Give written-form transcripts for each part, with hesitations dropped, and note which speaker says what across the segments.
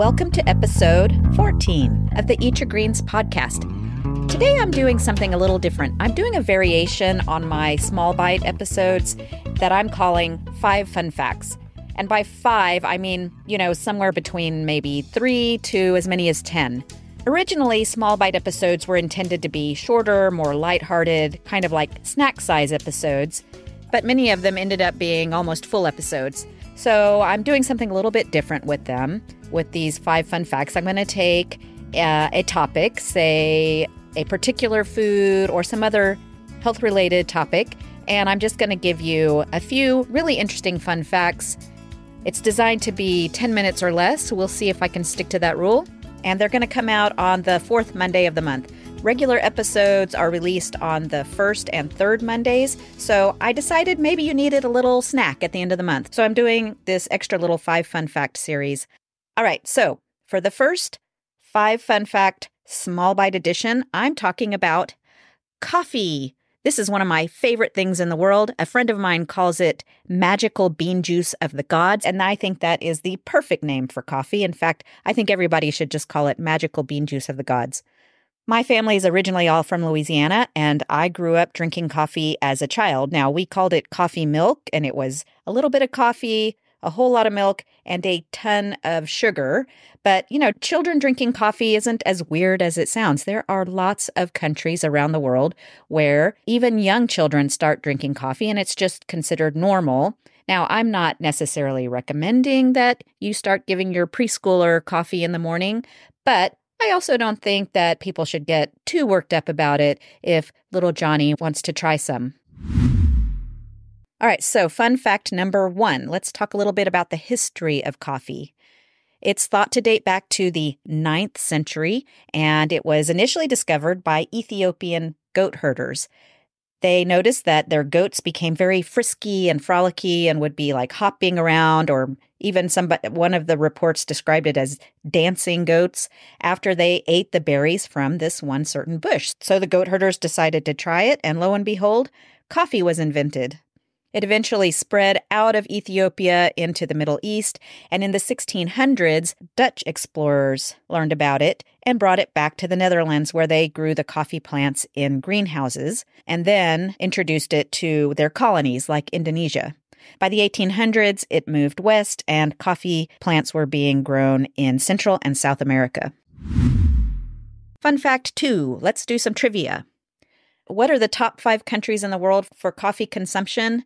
Speaker 1: Welcome to episode 14 of the Eat Your Greens podcast. Today I'm doing something a little different. I'm doing a variation on my small bite episodes that I'm calling 5 Fun Facts. And by 5, I mean, somewhere between maybe 3 to as many as 10. Originally, small bite episodes were intended to be shorter, more lighthearted, kind of like snack size episodes, but many of them ended up being almost full episodes. So I'm doing something a little bit different with them. With these 5 fun facts, I'm going to take a topic, say a particular food or some other health-related topic, and I'm just going to give you a few really interesting fun facts. It's designed to be 10 minutes or less, so we'll see if I can stick to that rule. And they're going to come out on the 4th Monday of the month. Regular episodes are released on the 1st and 3rd Mondays, so I decided maybe you needed a little snack at the end of the month. So I'm doing this extra little 5 Fun Fact series. All right, so for the first 5 Fun Fact small bite edition, I'm talking about coffee. This is one of my favorite things in the world. A friend of mine calls it magical bean juice of the gods, and I think that is the perfect name for coffee. In fact, I think everybody should just call it magical bean juice of the gods. My family is originally all from Louisiana, and I grew up drinking coffee as a child. Now, we called it coffee milk, and it was a little bit of coffee, a whole lot of milk, and a ton of sugar. But, children drinking coffee isn't as weird as it sounds. There are lots of countries around the world where even young children start drinking coffee, and it's just considered normal. Now, I'm not necessarily recommending that you start giving your preschooler coffee in the morning, but I also don't think that people should get too worked up about it if little Johnny wants to try some. All right, so fun fact number 1. Let's talk a little bit about the history of coffee. It's thought to date back to the 9th century, and it was initially discovered by Ethiopian goat herders. They noticed that their goats became very frisky and frolicky and would be like hopping around, or even one of the reports described it as dancing goats after they ate the berries from this one certain bush. So the goat herders decided to try it, and lo and behold, coffee was invented. It eventually spread out of Ethiopia into the Middle East, and in the 1600s, Dutch explorers learned about it and brought it back to the Netherlands, where they grew the coffee plants in greenhouses, and then introduced it to their colonies like Indonesia. By the 1800s, it moved west, and coffee plants were being grown in Central and South America. Fun fact 2, let's do some trivia. What are the top 5 countries in the world for coffee consumption?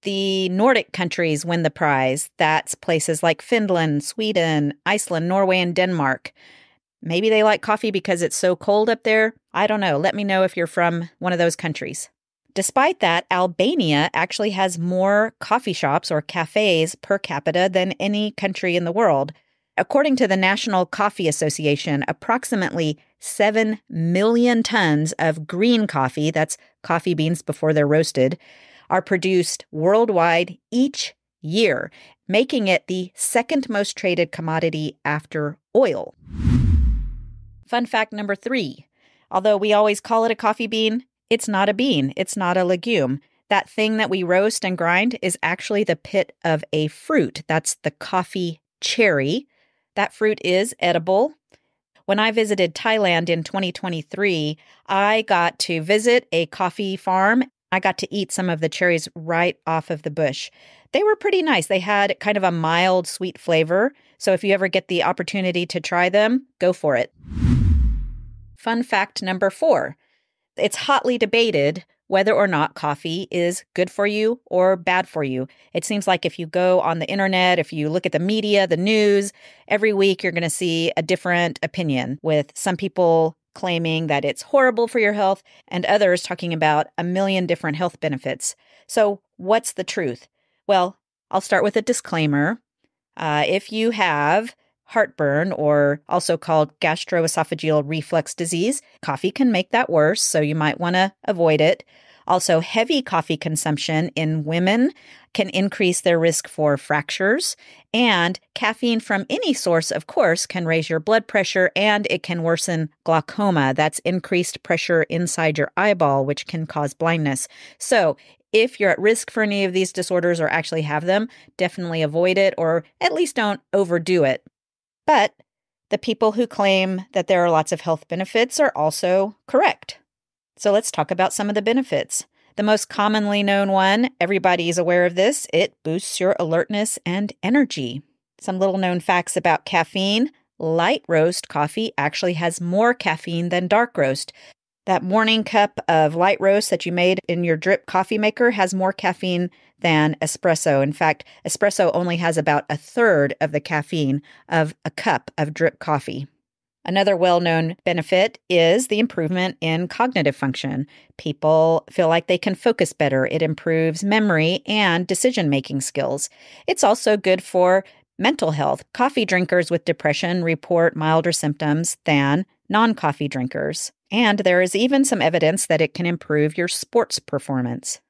Speaker 1: The Nordic countries win the prize. That's places like Finland, Sweden, Iceland, Norway, and Denmark. Maybe they like coffee because it's so cold up there. I don't know. Let me know if you're from one of those countries. Despite that, Albania actually has more coffee shops or cafes per capita than any country in the world. According to the National Coffee Association, approximately 7 million tons of green coffee, that's coffee beans before they're roasted, are produced worldwide each year, making it the 2nd most traded commodity after oil. Fun fact number 3. Although we always call it a coffee bean, it's not a bean. It's not a legume. That thing that we roast and grind is actually the pit of a fruit. That's the coffee cherry. That fruit is edible. When I visited Thailand in 2023, I got to visit a coffee farm. I got to eat some of the cherries right off of the bush. They were pretty nice. They had kind of a mild, sweet flavor. So if you ever get the opportunity to try them, go for it. Fun fact number 4. It's hotly debated whether or not coffee is good for you or bad for you. It seems like if you go on the internet, if you look at the media, the news, every week you're going to see a different opinion, with some people claiming that it's horrible for your health and others talking about a million different health benefits. So what's the truth? Well, I'll start with a disclaimer. If you have heartburn, or also called gastroesophageal reflux disease, coffee can make that worse, so you might want to avoid it. Also, heavy coffee consumption in women can increase their risk for fractures, and caffeine from any source, of course, can raise your blood pressure, and it can worsen glaucoma. That's increased pressure inside your eyeball, which can cause blindness. So if you're at risk for any of these disorders or actually have them, definitely avoid it, or at least don't overdo it. But the people who claim that there are lots of health benefits are also correct. So let's talk about some of the benefits. The most commonly known one, everybody is aware of this, it boosts your alertness and energy. Some little known facts about caffeine. Light roast coffee actually has more caffeine than dark roast. That morning cup of light roast that you made in your drip coffee maker has more caffeine than espresso. In fact, espresso only has about a third of the caffeine of a cup of drip coffee. Another well-known benefit is the improvement in cognitive function. People feel like they can focus better. It improves memory and decision-making skills. It's also good for mental health. Coffee drinkers with depression report milder symptoms than non-coffee drinkers. And there is even some evidence that it can improve your sports performance.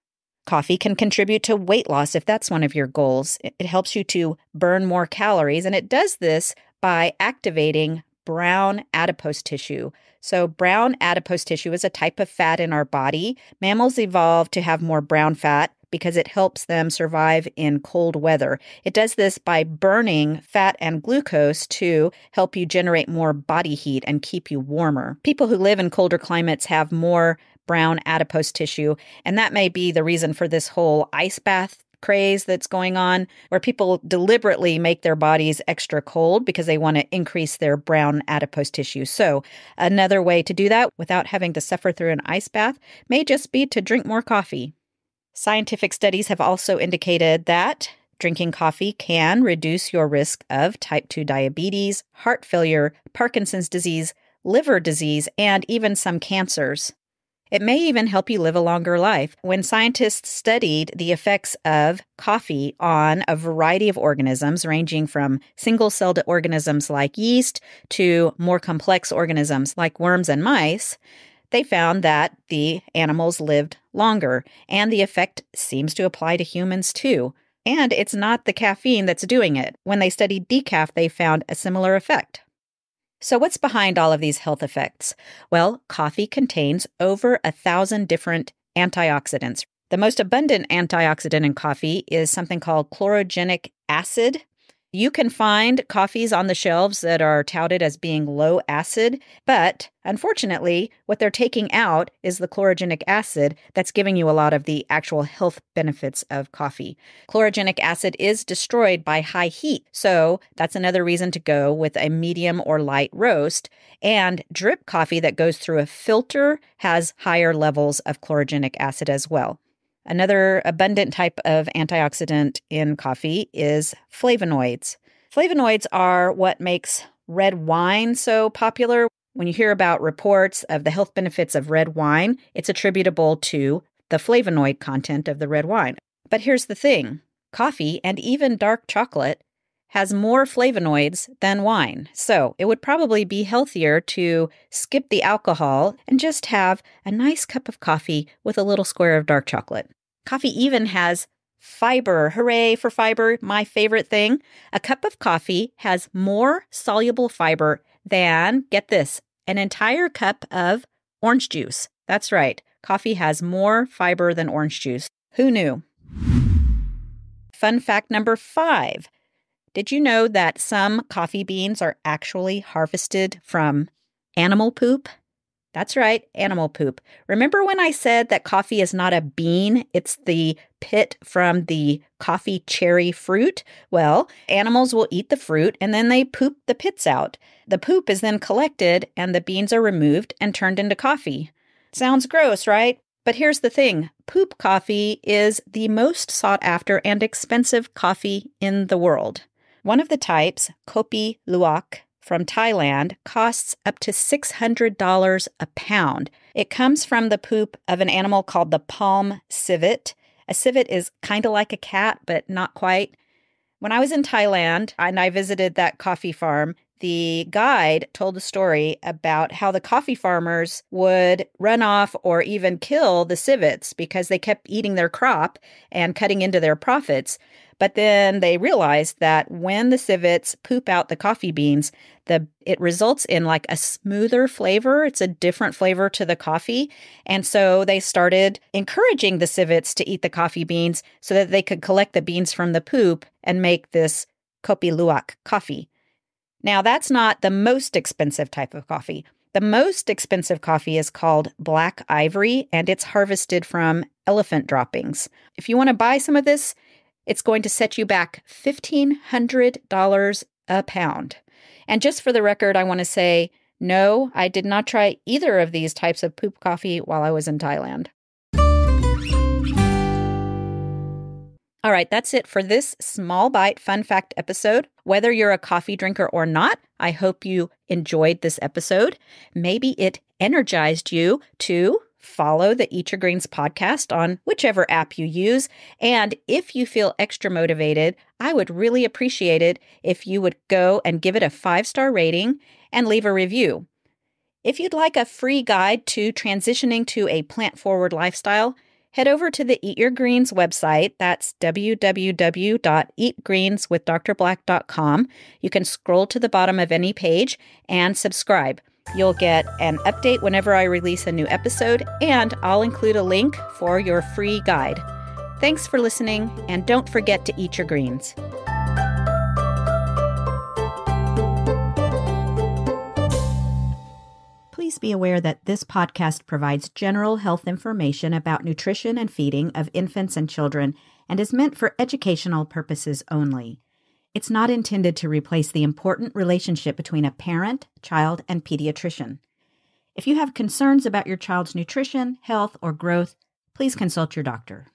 Speaker 1: Coffee can contribute to weight loss if that's one of your goals. It helps you to burn more calories, and it does this by activating brown adipose tissue. So brown adipose tissue is a type of fat in our body. Mammals evolved to have more brown fat because it helps them survive in cold weather. It does this by burning fat and glucose to help you generate more body heat and keep you warmer. People who live in colder climates have more brown adipose tissue, and that may be the reason for this whole ice bath craze that's going on, where people deliberately make their bodies extra cold because they want to increase their brown adipose tissue. So another way to do that without having to suffer through an ice bath may just be to drink more coffee. Scientific studies have also indicated that drinking coffee can reduce your risk of type 2 diabetes, heart failure, Parkinson's disease, liver disease, and even some cancers. It may even help you live a longer life. When scientists studied the effects of coffee on a variety of organisms, ranging from single-celled organisms like yeast to more complex organisms like worms and mice, they found that the animals lived longer, and the effect seems to apply to humans too. And it's not the caffeine that's doing it. When they studied decaf, they found a similar effect. So what's behind all of these health effects? Well, coffee contains over 1,000 different antioxidants. The most abundant antioxidant in coffee is something called chlorogenic acid. You can find coffees on the shelves that are touted as being low acid, but unfortunately, what they're taking out is the chlorogenic acid that's giving you a lot of the actual health benefits of coffee. Chlorogenic acid is destroyed by high heat, so that's another reason to go with a medium or light roast. And drip coffee that goes through a filter has higher levels of chlorogenic acid as well. Another abundant type of antioxidant in coffee is flavonoids. Flavonoids are what makes red wine so popular. When you hear about reports of the health benefits of red wine, it's attributable to the flavonoid content of the red wine. But here's the thing. Coffee and even dark chocolate has more flavonoids than wine. So it would probably be healthier to skip the alcohol and just have a nice cup of coffee with a little square of dark chocolate. Coffee even has fiber. Hooray for fiber, my favorite thing. A cup of coffee has more soluble fiber than, get this, an entire cup of orange juice. That's right. Coffee has more fiber than orange juice. Who knew? Fun fact number 5. Did you know that some coffee beans are actually harvested from animal poop? That's right, animal poop. Remember when I said that coffee is not a bean, it's the pit from the coffee cherry fruit? Well, animals will eat the fruit and then they poop the pits out. The poop is then collected and the beans are removed and turned into coffee. Sounds gross, right? But here's the thing. Poop coffee is the most sought after and expensive coffee in the world. One of the types, Kopi Luwak, from Thailand, costs up to $600 a pound. It comes from the poop of an animal called the palm civet. A civet is kind of like a cat, but not quite. When I was in Thailand and I visited that coffee farm, the guide told a story about how the coffee farmers would run off or even kill the civets because they kept eating their crop and cutting into their profits. But then they realized that when the civets poop out the coffee beans, it results in like a smoother flavor. It's a different flavor to the coffee. And so they started encouraging the civets to eat the coffee beans so that they could collect the beans from the poop and make this Kopi Luwak coffee. Now, that's not the most expensive type of coffee. The most expensive coffee is called black ivory, and it's harvested from elephant droppings. If you want to buy some of this, it's going to set you back $1,500 a pound. And just for the record, I want to say, no, I did not try either of these types of poop coffee while I was in Thailand. All right, that's it for this small bite fun fact episode. Whether you're a coffee drinker or not, I hope you enjoyed this episode. Maybe it energized you to follow the Eat Your Greens podcast on whichever app you use. And if you feel extra motivated, I would really appreciate it if you would go and give it a 5-star rating and leave a review. If you'd like a free guide to transitioning to a plant-forward lifestyle, head over to the Eat Your Greens website. That's www.eatgreenswithdrblack.com. You can scroll to the bottom of any page and subscribe. You'll get an update whenever I release a new episode, and I'll include a link for your free guide. Thanks for listening, and don't forget to eat your greens. Please be aware that this podcast provides general health information about nutrition and feeding of infants and children and is meant for educational purposes only. It's not intended to replace the important relationship between a parent, child, and pediatrician. If you have concerns about your child's nutrition, health, or growth, please consult your doctor.